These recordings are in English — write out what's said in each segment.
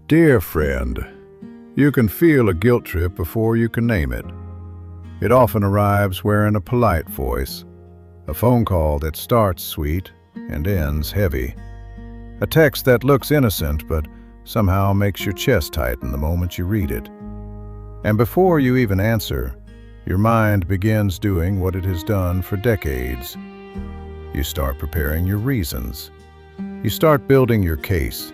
Dear friend, you can feel a guilt trip before you can name it. It often arrives wearing a polite voice, a phone call that starts sweet and ends heavy, a text that looks innocent but somehow makes your chest tighten the moment you read it. And before you even answer, your mind begins doing what it has done for decades. You start preparing your reasons. You start building your case.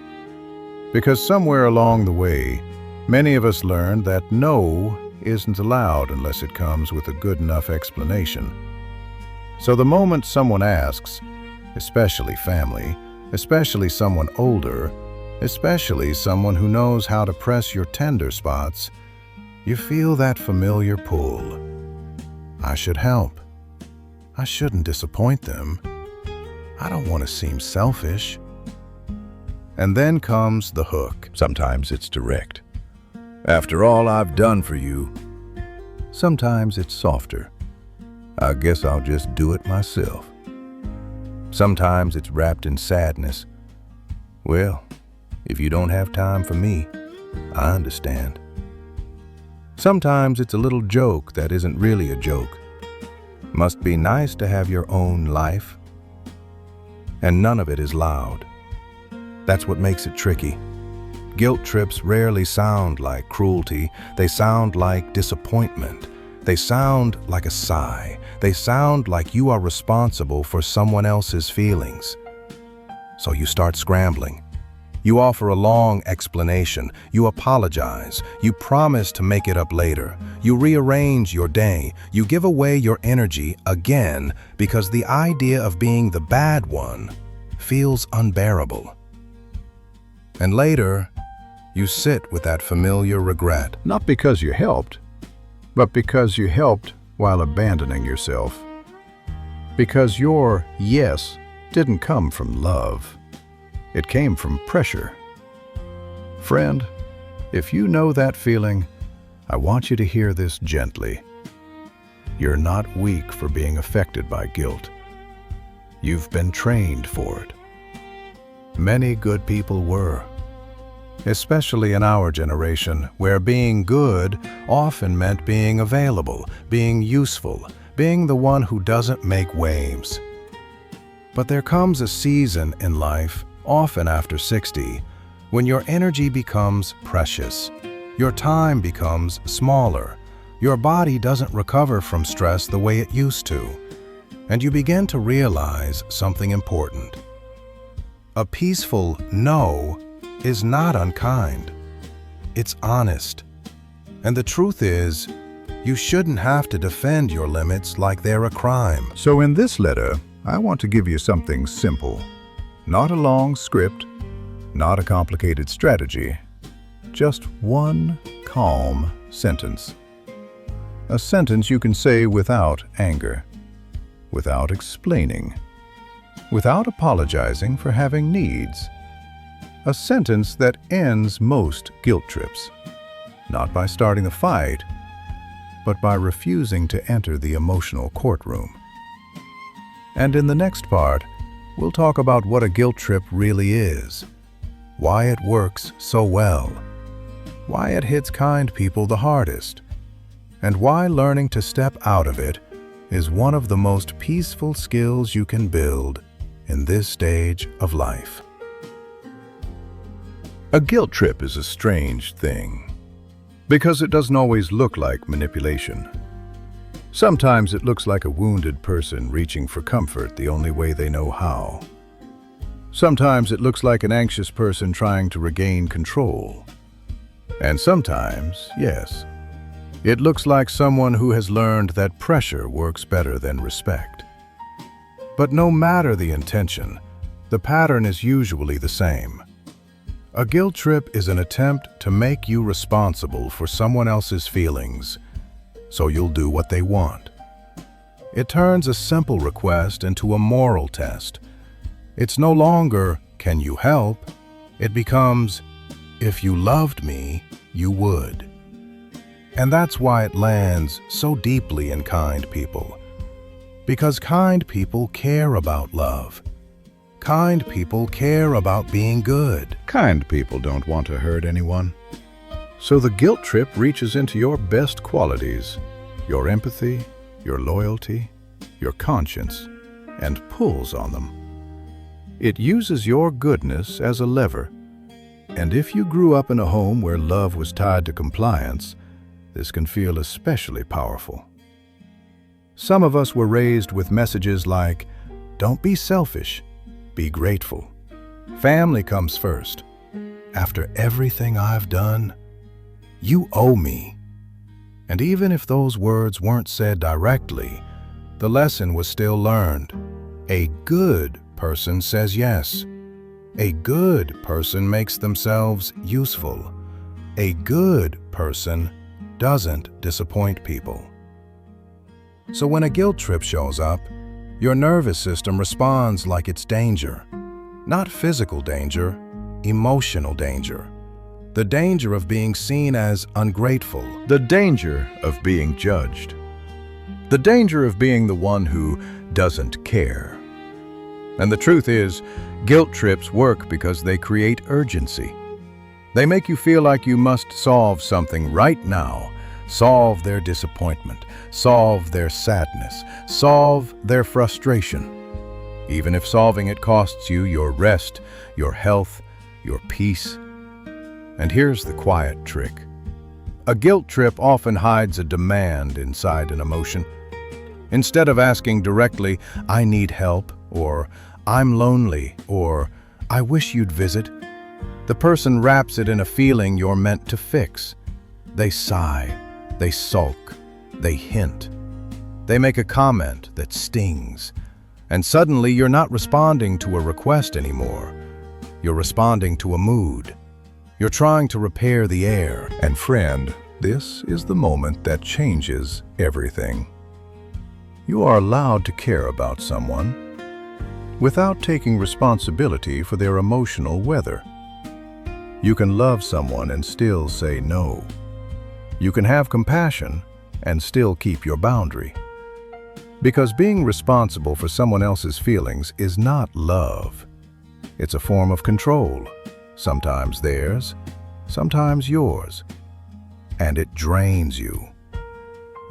Because somewhere along the way, many of us learned that no isn't allowed unless it comes with a good enough explanation. So the moment someone asks, especially family, especially someone older, especially someone who knows how to press your tender spots, you feel that familiar pull. I should help. I shouldn't disappoint them. I don't want to seem selfish. And then comes the hook. Sometimes it's direct. After all I've done for you. Sometimes it's softer. I guess I'll just do it myself. Sometimes it's wrapped in sadness. Well, if you don't have time for me, I understand. Sometimes it's a little joke that isn't really a joke. Must be nice to have your own life. And none of it is loud. That's what makes it tricky. Guilt trips rarely sound like cruelty. They sound like disappointment. They sound like a sigh. They sound like you are responsible for someone else's feelings. So you start scrambling. You offer a long explanation. You apologize. You promise to make it up later. You rearrange your day. You give away your energy again because the idea of being the bad one feels unbearable. And later, you sit with that familiar regret. Not because you helped, but because you helped while abandoning yourself. Because your yes didn't come from love. It came from pressure. Friend, if you know that feeling, I want you to hear this gently. You're not weak for being affected by guilt. You've been trained for it. Many good people were, especially in our generation, where being good often meant being available, being useful, being the one who doesn't make waves. But there comes a season in life, often after 60, when your energy becomes precious, your time becomes smaller, your body doesn't recover from stress the way it used to, and you begin to realize something important. A peaceful no is not unkind. It's honest. And the truth is, you shouldn't have to defend your limits like they're a crime. So in this letter, I want to give you something simple. Not a long script, not a complicated strategy, just one calm sentence. A sentence you can say without anger, without explaining, without apologizing for having needs. A sentence that ends most guilt trips, not by starting a fight, but by refusing to enter the emotional courtroom. And in the next part, we'll talk about what a guilt trip really is, why it works so well, why it hits kind people the hardest, and why learning to step out of it is one of the most peaceful skills you can build in this stage of life. A guilt trip is a strange thing, because it doesn't always look like manipulation. Sometimes it looks like a wounded person reaching for comfort the only way they know how. Sometimes it looks like an anxious person trying to regain control. And sometimes, yes, it looks like someone who has learned that pressure works better than respect. But no matter the intention, the pattern is usually the same. A guilt trip is an attempt to make you responsible for someone else's feelings, so you'll do what they want. It turns a simple request into a moral test. It's no longer, can you help? It becomes, if you loved me, you would. And that's why it lands so deeply in kind people. Because kind people care about love. Kind people care about being good. Kind people don't want to hurt anyone. So the guilt trip reaches into your best qualities, your empathy, your loyalty, your conscience, and pulls on them. It uses your goodness as a lever. And if you grew up in a home where love was tied to compliance, this can feel especially powerful. Some of us were raised with messages like, "Don't be selfish, be grateful. Family comes first. After everything I've done, you owe me." And even if those words weren't said directly, the lesson was still learned. A good person says yes. A good person makes themselves useful. A good person doesn't disappoint people. So when a guilt trip shows up, your nervous system responds like it's danger. Not physical danger, emotional danger. The danger of being seen as ungrateful. The danger of being judged. The danger of being the one who doesn't care. And the truth is, guilt trips work because they create urgency. They make you feel like you must solve something right now. Solve their disappointment, solve their sadness, solve their frustration. Even if solving it costs you your rest, your health, your peace. And here's the quiet trick. A guilt trip often hides a demand inside an emotion. Instead of asking directly, "I need help," or "I'm lonely," or "I wish you'd visit," the person wraps it in a feeling you're meant to fix. They sigh, they sulk, they hint. They make a comment that stings. And suddenly you're not responding to a request anymore. You're responding to a mood. You're trying to repair the air. And friend, this is the moment that changes everything. You are allowed to care about someone without taking responsibility for their emotional weather. You can love someone and still say no. You can have compassion and still keep your boundary. Because being responsible for someone else's feelings is not love. It's a form of control, sometimes theirs, sometimes yours. And it drains you.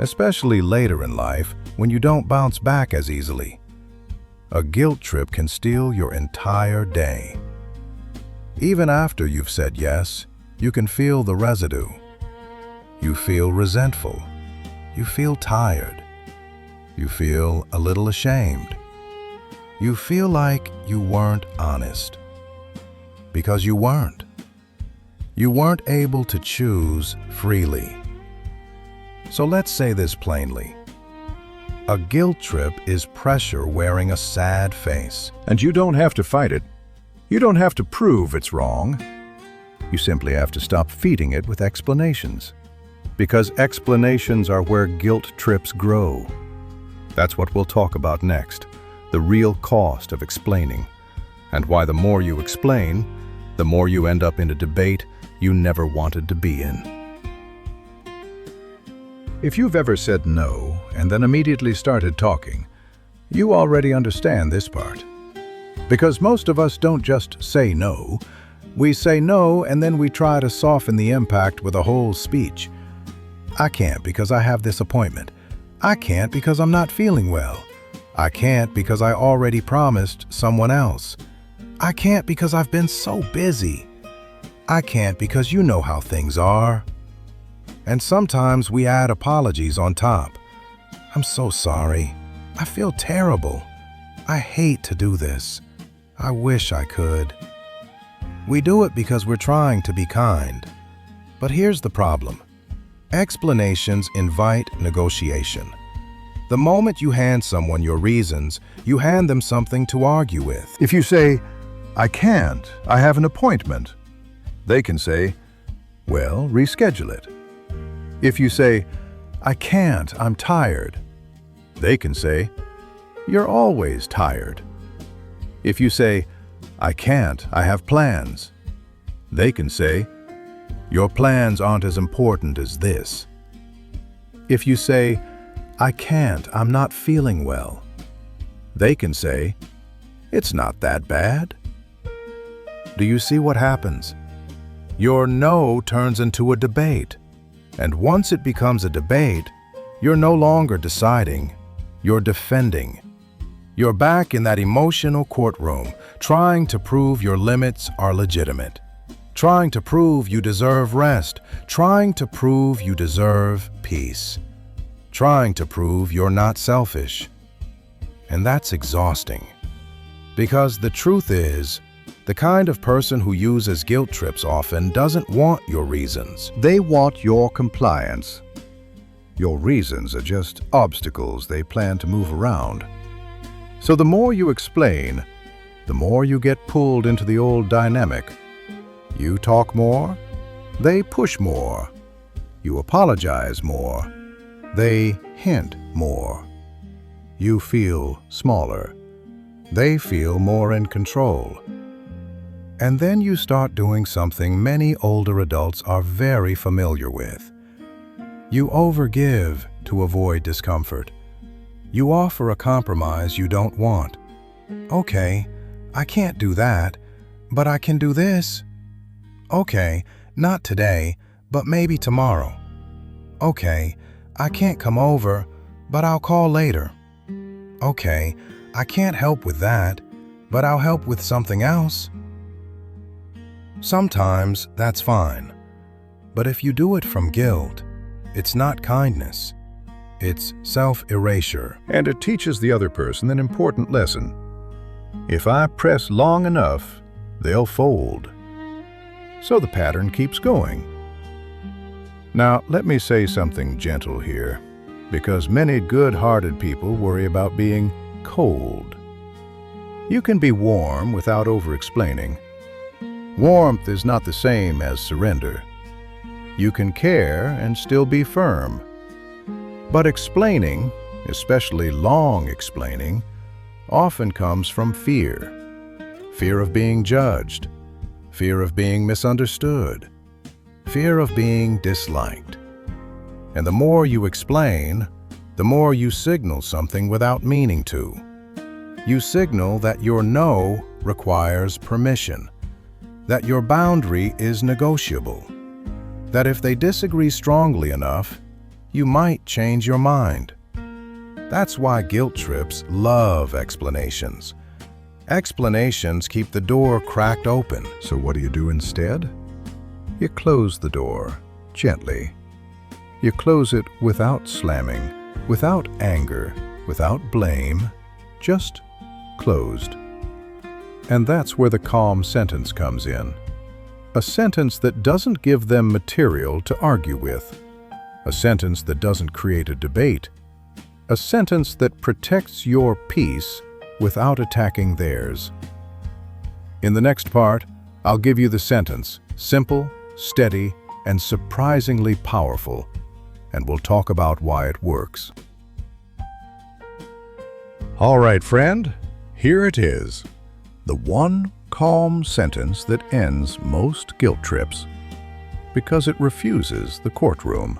Especially later in life when you don't bounce back as easily. A guilt trip can steal your entire day. Even after you've said yes, you can feel the residue. You feel resentful. You feel tired. You feel a little ashamed. You feel like you weren't honest. Because you weren't. You weren't able to choose freely. So let's say this plainly. A guilt trip is pressure wearing a sad face. And you don't have to fight it. You don't have to prove it's wrong. You simply have to stop feeding it with explanations. Because explanations are where guilt trips grow. That's what we'll talk about next, the real cost of explaining, and why the more you explain, the more you end up in a debate you never wanted to be in. If you've ever said no and then immediately started talking, you already understand this part. Because most of us don't just say no. We say no and then we try to soften the impact with a whole speech. I can't because I have this appointment. I can't because I'm not feeling well. I can't because I already promised someone else. I can't because I've been so busy. I can't because you know how things are. And sometimes we add apologies on top. I'm so sorry. I feel terrible. I hate to do this. I wish I could. We do it because we're trying to be kind. But here's the problem. Explanations invite negotiation. The moment you hand someone your reasons, you hand them something to argue with. If you say, "I can't, I have an appointment," they can say, "Well, reschedule it." If you say, "I can't, I'm tired," they can say, "You're always tired." If you say, "I can't, I have plans," they can say, "Your plans aren't as important as this." If you say, "I can't, I'm not feeling well," they can say, It's not that bad. Do you see what happens? Your no turns into a debate. And once it becomes a debate, you're no longer deciding, you're defending. You're back in that emotional courtroom, trying to prove your limits are legitimate, trying to prove you deserve rest, trying to prove you deserve peace, trying to prove you're not selfish. And that's exhausting. Because the truth is, the kind of person who uses guilt trips often doesn't want your reasons. They want your compliance. Your reasons are just obstacles they plan to move around. So the more you explain, the more you get pulled into the old dynamic. You talk more, they push more. You apologize more, they hint more. You feel smaller, they feel more in control. And then you start doing something many older adults are very familiar with. You overgive to avoid discomfort. You offer a compromise you don't want. Okay, I can't do that, but I can do this. Okay, not today, but maybe tomorrow. Okay, I can't come over, but I'll call later. Okay, I can't help with that, but I'll help with something else. Sometimes that's fine, but if you do it from guilt, it's not kindness, it's self-erasure. And it teaches the other person an important lesson. If I press long enough, they'll fold. So the pattern keeps going. Now, let me say something gentle here, because many good-hearted people worry about being cold. You can be warm without over-explaining. Warmth is not the same as surrender. You can care and still be firm. But explaining, especially long explaining, often comes from fear. Fear of being judged, fear of being misunderstood, fear of being disliked. And the more you explain, the more you signal something without meaning to. You signal that your no requires permission, that your boundary is negotiable, that if they disagree strongly enough, you might change your mind. That's why guilt trips love explanations. Explanations keep the door cracked open. So what do you do instead? You close the door gently. You close it without slamming, without anger, without blame, just closed. And that's where the calm sentence comes in. A sentence that doesn't give them material to argue with. A sentence that doesn't create a debate. A sentence that protects your peace without attacking theirs. In the next part, I'll give you the sentence, simple, steady, and surprisingly powerful, and we'll talk about why it works. All right, friend, here it is. The one calm sentence that ends most guilt trips because it refuses the courtroom.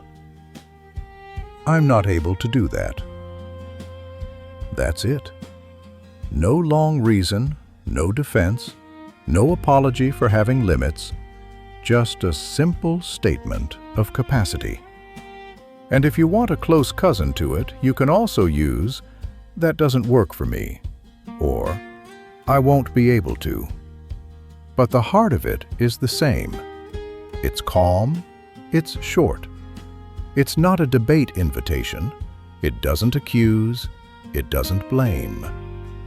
I'm not able to do that. That's it. No long reason, no defense, no apology for having limits, just a simple statement of capacity. And if you want a close cousin to it, you can also use, "That doesn't work for me," or "I won't be able to." But the heart of it is the same. It's calm, it's short. It's not a debate invitation. It doesn't accuse, it doesn't blame.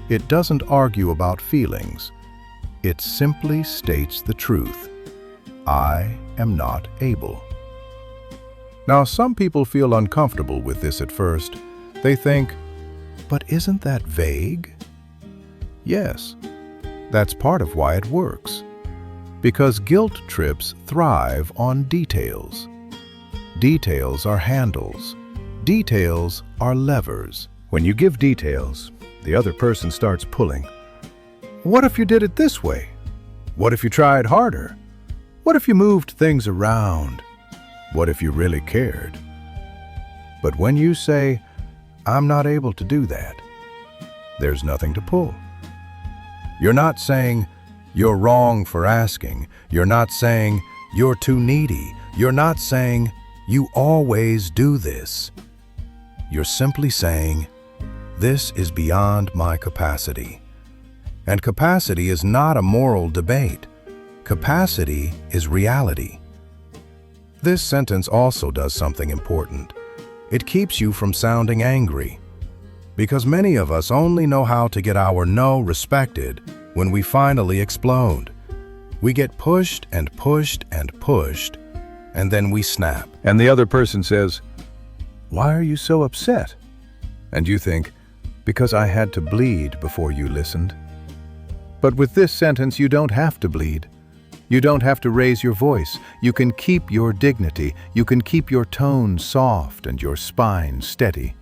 It doesn't argue about feelings. It simply states the truth. I am not able. Now, some people feel uncomfortable with this at first. They think, but isn't that vague? Yes, that's part of why it works. Because guilt trips thrive on details. Details are handles. Details are levers. When you give details, the other person starts pulling. What if you did it this way? What if you tried harder? What if you moved things around? What if you really cared? But when you say, "I'm not able to do that," there's nothing to pull. You're not saying, "You're wrong for asking." You're not saying, "You're too needy." You're not saying, "You always do this." You're simply saying, "This is beyond my capacity." And capacity is not a moral debate. Capacity is reality. This sentence also does something important. It keeps you from sounding angry. Because many of us only know how to get our no respected when we finally explode. We get pushed and pushed and pushed, and then we snap. And the other person says, "Why are you so upset?" And you think, "Because I had to bleed before you listened." But with this sentence, you don't have to bleed. You don't have to raise your voice. You can keep your dignity. You can keep your tone soft and your spine steady.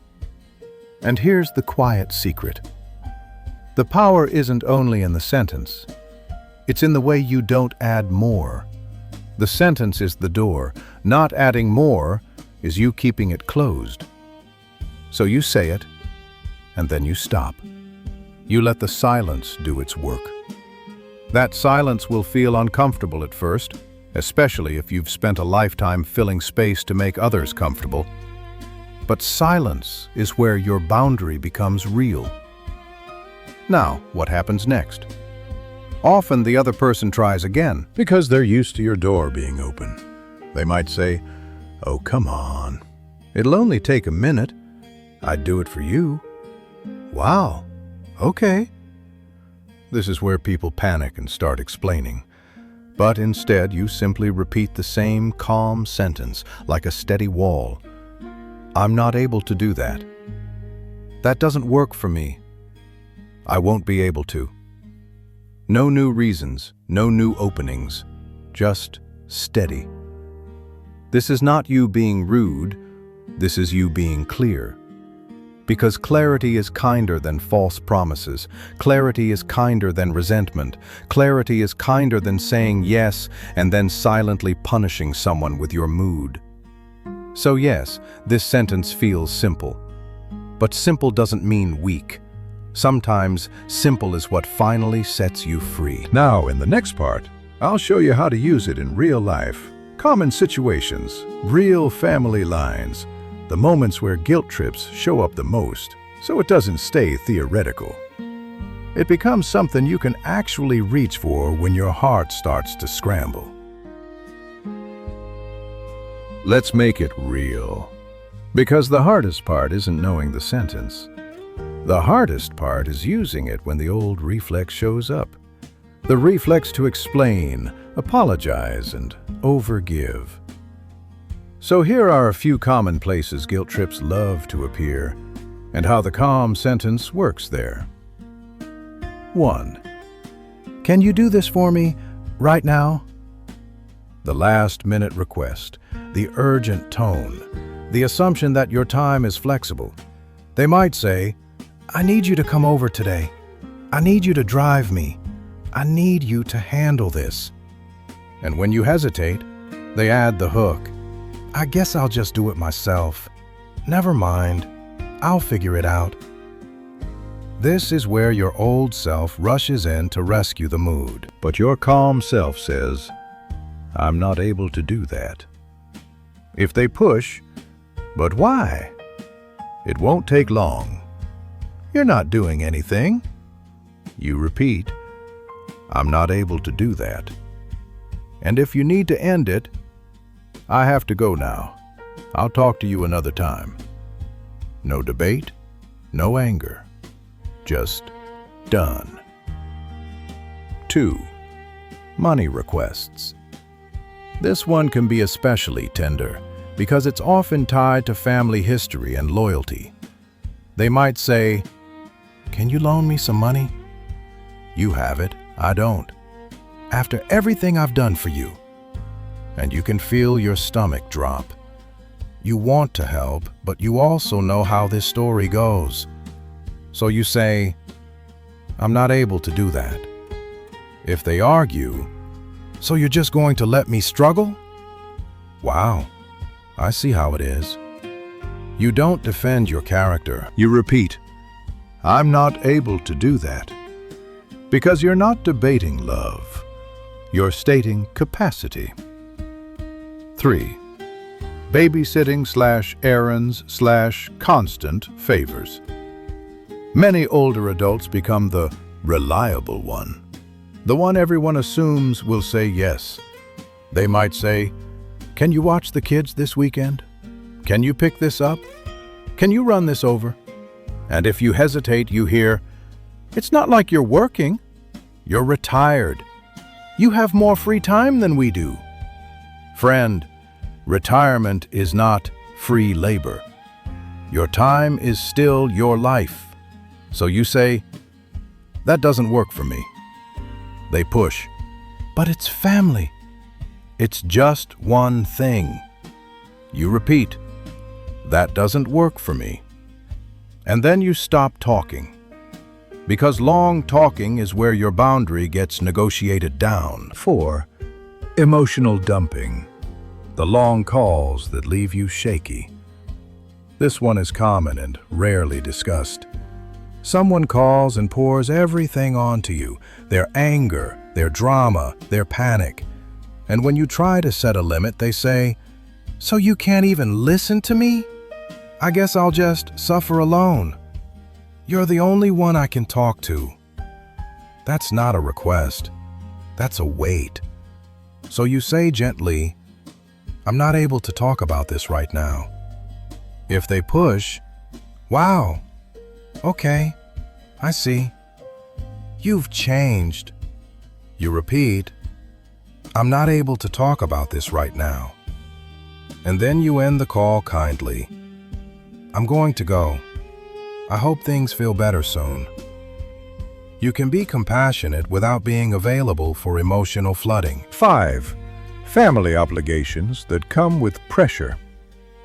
And here's the quiet secret. The power isn't only in the sentence. It's in the way you don't add more. The sentence is the door. Not adding more is you keeping it closed. So you say it, and then you stop. You let the silence do its work. That silence will feel uncomfortable at first, especially if you've spent a lifetime filling space to make others comfortable. But silence is where your boundary becomes real. Now, what happens next? Often the other person tries again because they're used to your door being open. They might say, "Oh, come on. It'll only take a minute. I'd do it for you." "Wow, okay." This is where people panic and start explaining. But instead, you simply repeat the same calm sentence like a steady wall. "I'm not able to do that. That doesn't work for me. I won't be able to." No new reasons, no new openings, just steady. This is not you being rude, this is you being clear. Because clarity is kinder than false promises. Clarity is kinder than resentment. Clarity is kinder than saying yes and then silently punishing someone with your mood. So yes, this sentence feels simple. But simple doesn't mean weak. Sometimes simple is what finally sets you free. Now, in the next part, I'll show you how to use it in real life. Common situations, real family lines, the moments where guilt trips show up the most, so it doesn't stay theoretical. It becomes something you can actually reach for when your heart starts to scramble. Let's make it real. Because the hardest part isn't knowing the sentence. The hardest part is using it when the old reflex shows up. The reflex to explain, apologize, and overgive. So here are a few common places guilt trips love to appear, and how the calm sentence works there. 1. Can you do this for me right now? The last-minute request, the urgent tone, the assumption that your time is flexible. They might say, "I need you to come over today. I need you to drive me. I need you to handle this." And when you hesitate, they add the hook. "I guess I'll just do it myself. Never mind. I'll figure it out." This is where your old self rushes in to rescue the mood. But your calm self says, "I'm not able to do that." If they push, "But why?" It won't take long. "You're not doing anything." You repeat, "I'm not able to do that." And if you need to end it, "I have to go now. I'll talk to you another time." No debate, no anger, just done. 2. Money requests. This one can be especially tender because it's often tied to family history and loyalty. They might say, "Can you loan me some money?" You have it, I don't. "After everything I've done for you." And you can feel your stomach drop. You want to help, but you also know how this story goes. So you say, "I'm not able to do that." If they argue, "So you're just going to let me struggle?" Wow, I see how it is. You don't defend your character. You repeat, "I'm not able to do that." Because you're not debating love. You're stating capacity. 3. Babysitting/errands/constant favors. Many older adults become the reliable one, the one everyone assumes will say yes. They might say, "Can you watch the kids this weekend? Can you pick this up? Can you run this over?" And if you hesitate, you hear, "It's not like you're working. You're retired. You have more free time than we do." Friend, retirement is not free labor. Your time is still your life. So you say, "That doesn't work for me." They push, "But it's family. It's just one thing." You repeat, "That doesn't work for me." And then you stop talking. Because long talking is where your boundary gets negotiated down. 4. Emotional dumping. The long calls that leave you shaky. This one is common and rarely discussed. Someone calls and pours everything onto you, their anger, their drama, their panic. And when you try to set a limit, they say, "So you can't even listen to me? I guess I'll just suffer alone. You're the only one I can talk to." That's not a request. That's a wait. So you say gently, "I'm not able to talk about this right now." If they push, "Wow, okay, I see. You've changed." You repeat, "I'm not able to talk about this right now." And then you end the call kindly. "I'm going to go. I hope things feel better soon." You can be compassionate without being available for emotional flooding. 5. Family obligations that come with pressure.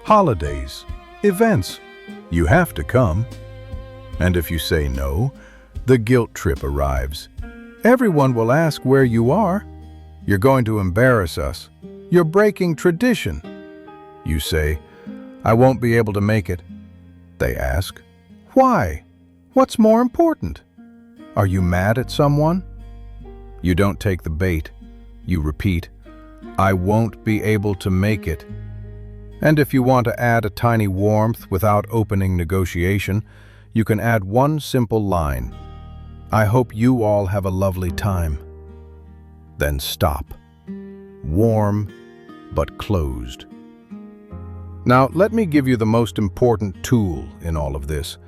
Holidays, events. You have to come. And if you say no, the guilt trip arrives. Everyone will ask where you are. You're going to embarrass us. You're breaking tradition. You say, "I won't be able to make it." They ask, "Why? What's more important? Are you mad at someone?" You don't take the bait. You repeat, "I won't be able to make it." And if you want to add a tiny warmth without opening negotiation, you can add one simple line. "I hope you all have a lovely time." Then stop. Warm, but closed. Now, let me give you the most important tool in all of this.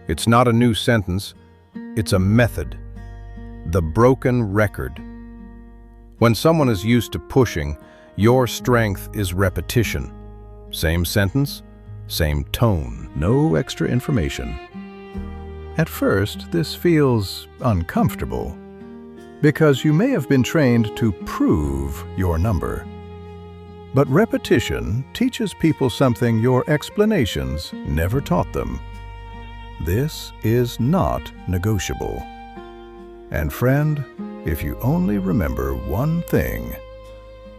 It's not a new sentence, it's a method. The broken record. When someone is used to pushing, your strength is repetition. Same sentence, same tone. No extra information. At first, this feels uncomfortable, because you may have been trained to prove your number. But repetition teaches people something your explanations never taught them. This is not negotiable. And friend, if you only remember one thing,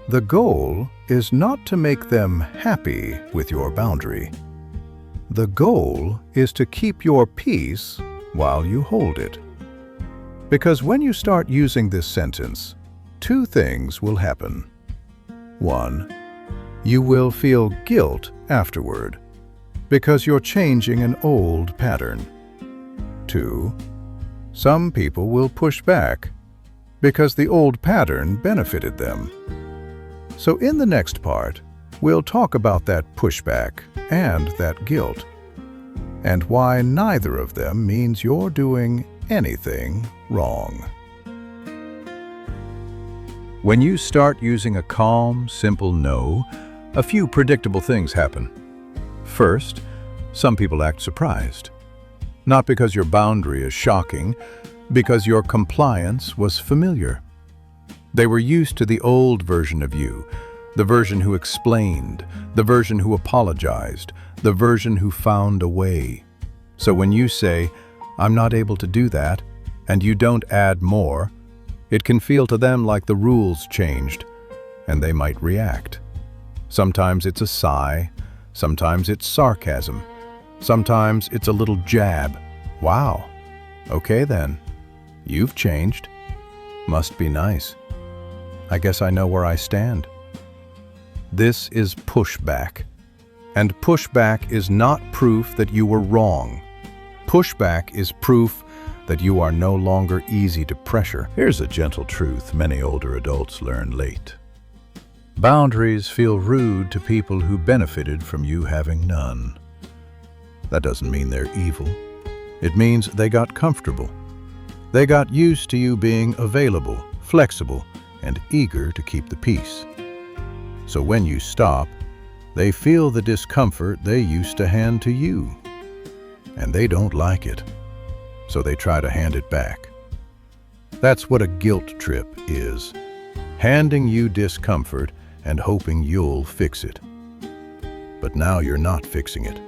the goal is not to make them happy with your boundary. The goal is to keep your peace while you hold it. Because when you start using this sentence, two things will happen. 1. You will feel guilt afterward, because you're changing an old pattern. 2. Some people will push back, because the old pattern benefited them. So in the next part, we'll talk about that pushback and that guilt, and why neither of them means you're doing anything wrong. When you start using a calm, simple no, a few predictable things happen. First, some people act surprised. Not because your boundary is shocking, because your compliance was familiar. They were used to the old version of you, the version who explained, the version who apologized, the version who found a way. So when you say, "I'm not able to do that," and you don't add more, it can feel to them like the rules changed, and they might react. Sometimes it's a sigh, sometimes it's sarcasm, sometimes it's a little jab. "Wow, okay then." You've changed. Must be nice. I guess I know where I stand. This is pushback. And pushback is not proof that you were wrong. Pushback is proof that you are no longer easy to pressure. Here's a gentle truth many older adults learn late. Boundaries feel rude to people who benefited from you having none. That doesn't mean they're evil. It means they got comfortable. They got used to you being available, flexible, and eager to keep the peace. So when you stop, they feel the discomfort they used to hand to you. And they don't like it, so they try to hand it back. That's what a guilt trip is. Handing you discomfort and hoping you'll fix it. But now you're not fixing it.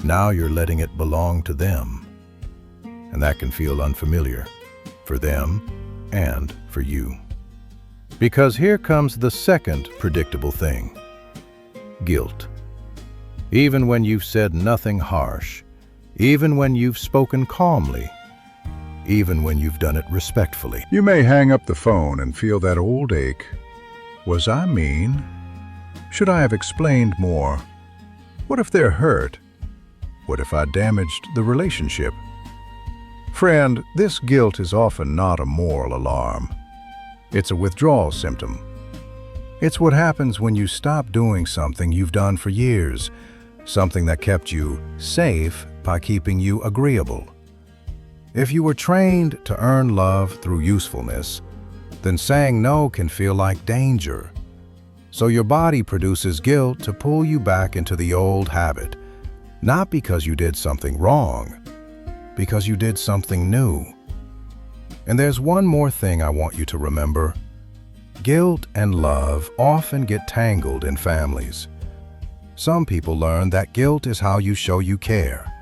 Now you're letting it belong to them. And that can feel unfamiliar for them and for you. Because here comes the second predictable thing: guilt. Even when you've said nothing harsh, even when you've spoken calmly, even when you've done it respectfully. You may hang up the phone and feel that old ache. Was I mean? Should I have explained more? What if they're hurt? What if I damaged the relationship? Friend, this guilt is often not a moral alarm. It's a withdrawal symptom. It's what happens when you stop doing something you've done for years, something that kept you safe by keeping you agreeable. If you were trained to earn love through usefulness, then saying no can feel like danger. So your body produces guilt to pull you back into the old habit, not because you did something wrong, because you did something new. And there's one more thing I want you to remember. Guilt and love often get tangled in families. Some people learn that guilt is how you show you care.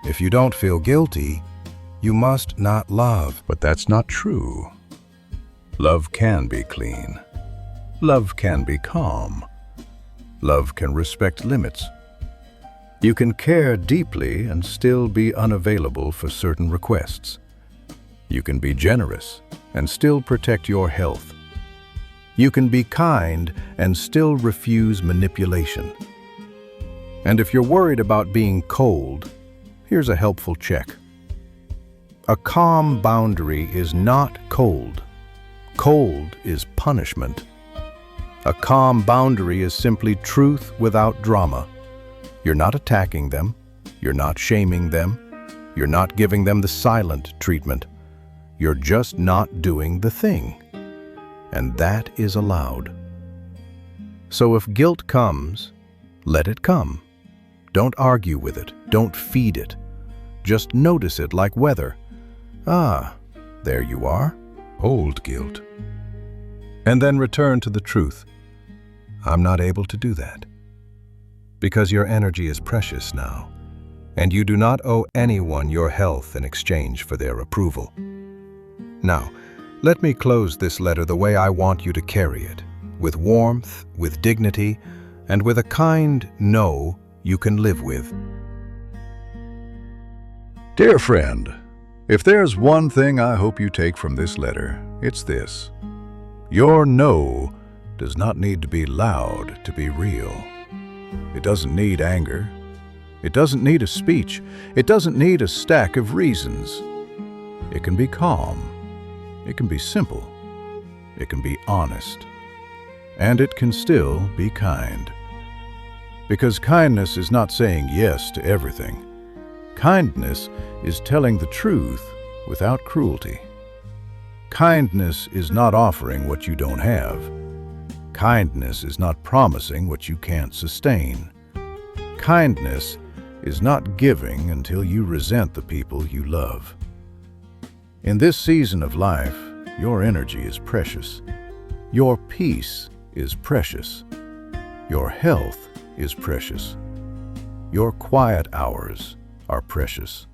If you don't feel guilty, you must not love. But that's not true. Love can be clean. Love can be calm. Love can respect limits. You can care deeply and still be unavailable for certain requests. You can be generous and still protect your health. You can be kind and still refuse manipulation. And if you're worried about being cold, here's a helpful check. A calm boundary is not cold. Cold is punishment. A calm boundary is simply truth without drama. You're not attacking them. You're not shaming them. You're not giving them the silent treatment. You're just not doing the thing. And that is allowed. So if guilt comes, let it come. Don't argue with it. Don't feed it. Just notice it like weather. Ah, there you are. Old guilt. And then return to the truth. I'm not able to do that. Because your energy is precious now, and you do not owe anyone your health in exchange for their approval. Now, let me close this letter the way I want you to carry it, with warmth, with dignity, and with a kind no you can live with. Dear friend, if there's one thing I hope you take from this letter, it's this. Your no does not need to be loud to be real. It doesn't need anger. It doesn't need a speech. It doesn't need a stack of reasons. It can be calm. It can be simple. It can be honest. And it can still be kind. Because kindness is not saying yes to everything. Kindness is telling the truth without cruelty. Kindness is not offering what you don't have. Kindness is not promising what you can't sustain. Kindness is not giving until you resent the people you love. In this season of life, your energy is precious. Your peace is precious. Your health is precious. Your quiet hours are precious.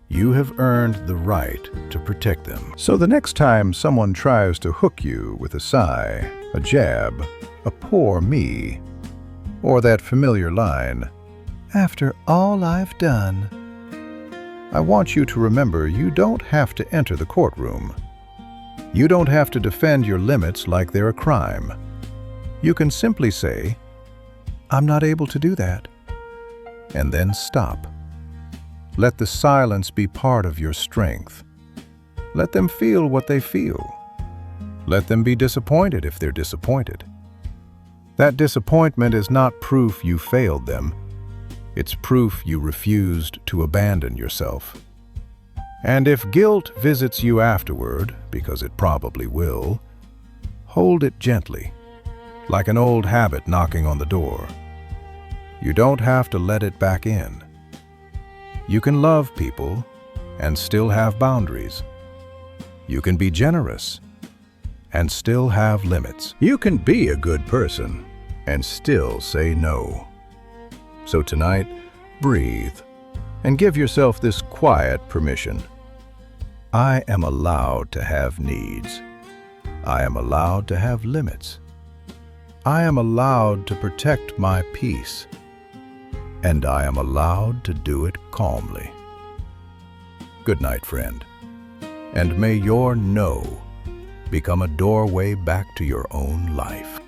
You have earned the right to protect them. So the next time someone tries to hook you with a sigh, a jab, a poor me, or that familiar line, "After all I've done," I want you to remember you don't have to enter the courtroom. You don't have to defend your limits like they're a crime. You can simply say, "I'm not able to do that," and then stop. Let the silence be part of your strength. Let them feel what they feel. Let them be disappointed if they're disappointed. That disappointment is not proof you failed them. It's proof you refused to abandon yourself. And if guilt visits you afterward, because it probably will, hold it gently, like an old habit knocking on the door. You don't have to let it back in. You can love people and still have boundaries. You can be generous and still have limits. You can be a good person and still say no. So tonight, breathe and give yourself this quiet permission. I am allowed to have needs. I am allowed to have limits. I am allowed to protect my peace. And I am allowed to do it calmly. Good night, friend. And may your no become a doorway back to your own life.